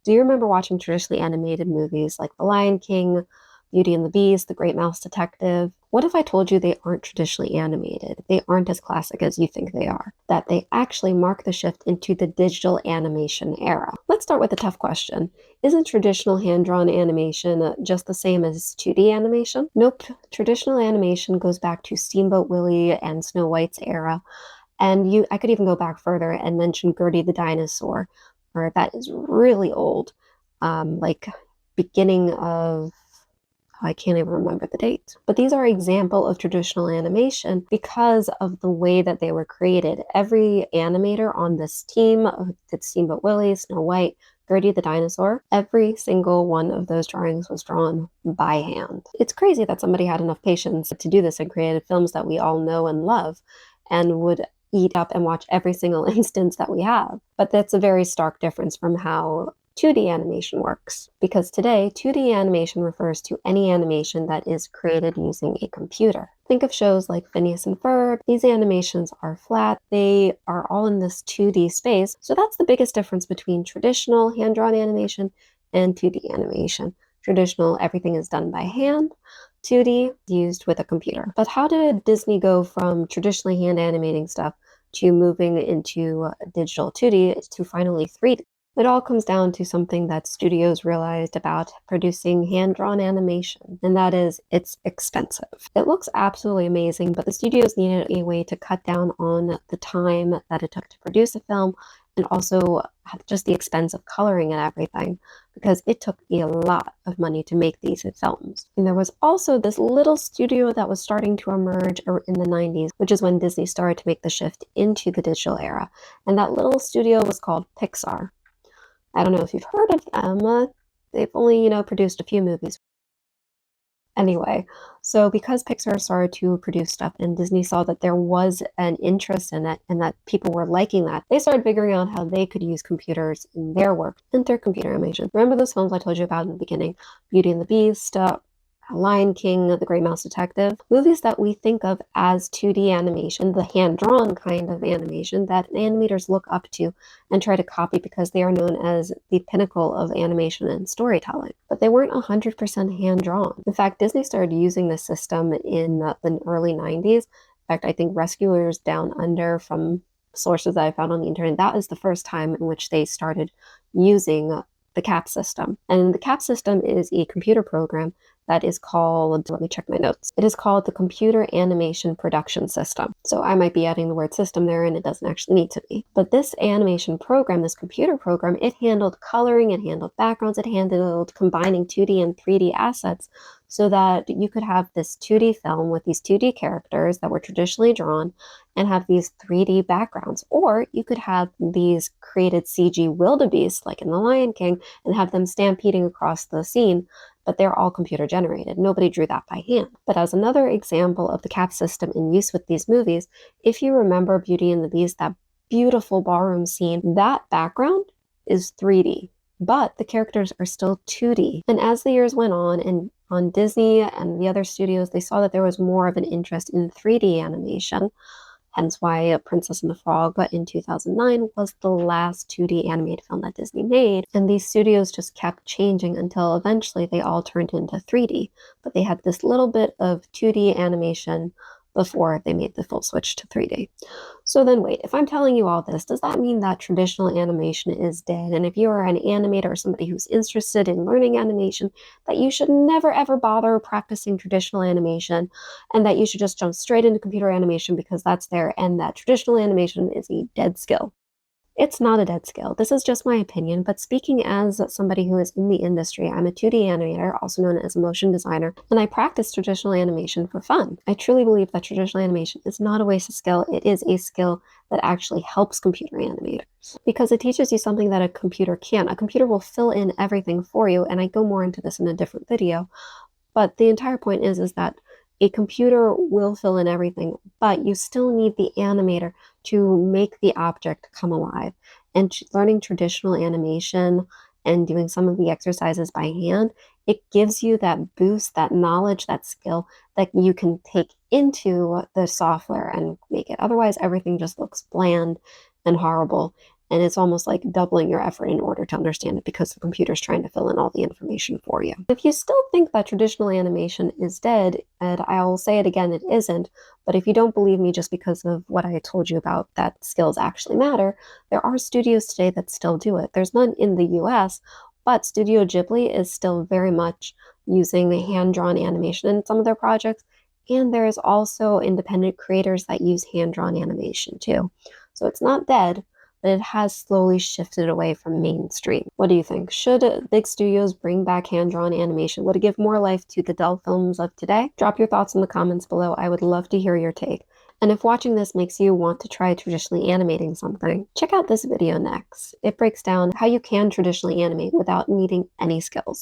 Do you remember watching traditionally animated movies like The Lion King, Beauty and the Beast, The Great Mouse Detective? What if I told you they aren't traditionally animated? They aren't as classic as you think they are. That they actually mark the shift into the digital animation era. Let's start with a tough question. Isn't traditional hand-drawn animation just the same as 2D animation? Nope. Traditional animation goes back to Steamboat Willie and Snow White's era. And I could even go back further and mention Gertie the dinosaur, or that is really old, like beginning of I can't even remember the date. But these are example of traditional animation because of the way that they were created. Every animator on this team did Steamboat Willie, Snow White, Gertie the dinosaur, every single one of those drawings was drawn by hand. It's crazy that somebody had enough patience to do this and created films that we all know and love and would eat up and watch every single instance that we have. But that's a very stark difference from how 2D animation works, because today 2D animation refers to any animation that is created using a computer. Think of shows like Phineas and Ferb. These animations are flat. They are all in this 2D space. So that's the biggest difference between traditional hand-drawn animation and 2D animation. Traditional, everything is done by hand. 2D, used with a computer. But how did Disney go from traditionally hand animating stuff to moving into digital 2D to finally 3D? It all comes down to something that studios realized about producing hand-drawn animation, and that is it's expensive. It looks absolutely amazing, but the studios needed a way to cut down on the time that it took to produce a film and also just the expense of coloring and everything, because it took a lot of money to make these films. And there was also this little studio that was starting to emerge in the 90s, which is when Disney started to make the shift into the digital era. And that little studio was called Pixar. I don't know if you've heard of them. They've only, produced a few movies. Anyway, so because Pixar started to produce stuff and Disney saw that there was an interest in it and that people were liking that, they started figuring out how they could use computers in their work, in their computer animation. Remember those films I told you about in the beginning? Beauty and the Beast, Lion King, The Great Mouse Detective, movies that we think of as 2D animation, the hand-drawn kind of animation that animators look up to and try to copy because they are known as the pinnacle of animation and storytelling. But they weren't 100% hand-drawn. In fact, Disney started using this system in the early 90s. In fact, I think Rescuers Down Under, from sources that I found on the internet, that is the first time in which they started using the CAP system. And the CAP system is a computer program that is called, let me check my notes. It is called the Computer Animation Production System. So I might be adding the word system there and it doesn't actually need to be. But this animation program, this computer program, it handled coloring, it handled backgrounds, it handled combining 2D and 3D assets so that you could have this 2D film with these 2D characters that were traditionally drawn and have these 3D backgrounds. Or you could have these created CG wildebeest, like in The Lion King, and have them stampeding across the scene, but they're all computer generated. Nobody drew that by hand. But as another example of the CAP system in use with these movies, if you remember Beauty and the Beast, that beautiful ballroom scene, that background is 3D, but the characters are still 2D. And as the years went on, and on Disney and the other studios, they saw that there was more of an interest in 3D animation. Hence why Princess and the Frog in 2009 was the last 2D animated film that Disney made. And these studios just kept changing until eventually they all turned into 3D. But they had this little bit of 2D animation before they made the full switch to 3D. So then wait, if I'm telling you all this, does that mean that traditional animation is dead? And if you are an animator or somebody who's interested in learning animation, that you should never ever bother practicing traditional animation and that you should just jump straight into computer animation because that's there and that traditional animation is a dead skill? It's not a dead skill. This is just my opinion, but speaking as somebody who is in the industry, I'm a 2D animator, also known as a motion designer, and I practice traditional animation for fun. I truly believe that traditional animation is not a waste of skill. It is a skill that actually helps computer animators because it teaches you something that a computer can't. A computer will fill in everything for you, and I go more into this in a different video, but the entire point is that a computer will fill in everything, but you still need the animator to make the object come alive. And learning traditional animation and doing some of the exercises by hand, it gives you that boost, that knowledge, that skill that you can take into the software and make it. Otherwise, everything just looks bland and horrible. And it's almost like doubling your effort in order to understand it because the computer's trying to fill in all the information for you. If you still think that traditional animation is dead, and I'll say it again, it isn't, but if you don't believe me just because of what I told you about that skills actually matter, there are studios today that still do it. There's none in the US, but Studio Ghibli is still very much using hand-drawn animation in some of their projects, and there's also independent creators that use hand-drawn animation too. So it's not dead, but it has slowly shifted away from mainstream. What do you think? Should big studios bring back hand-drawn animation? Would it give more life to the dull films of today? Drop your thoughts in the comments below. I would love to hear your take. And if watching this makes you want to try traditionally animating something, check out this video next. It breaks down how you can traditionally animate without needing any skills.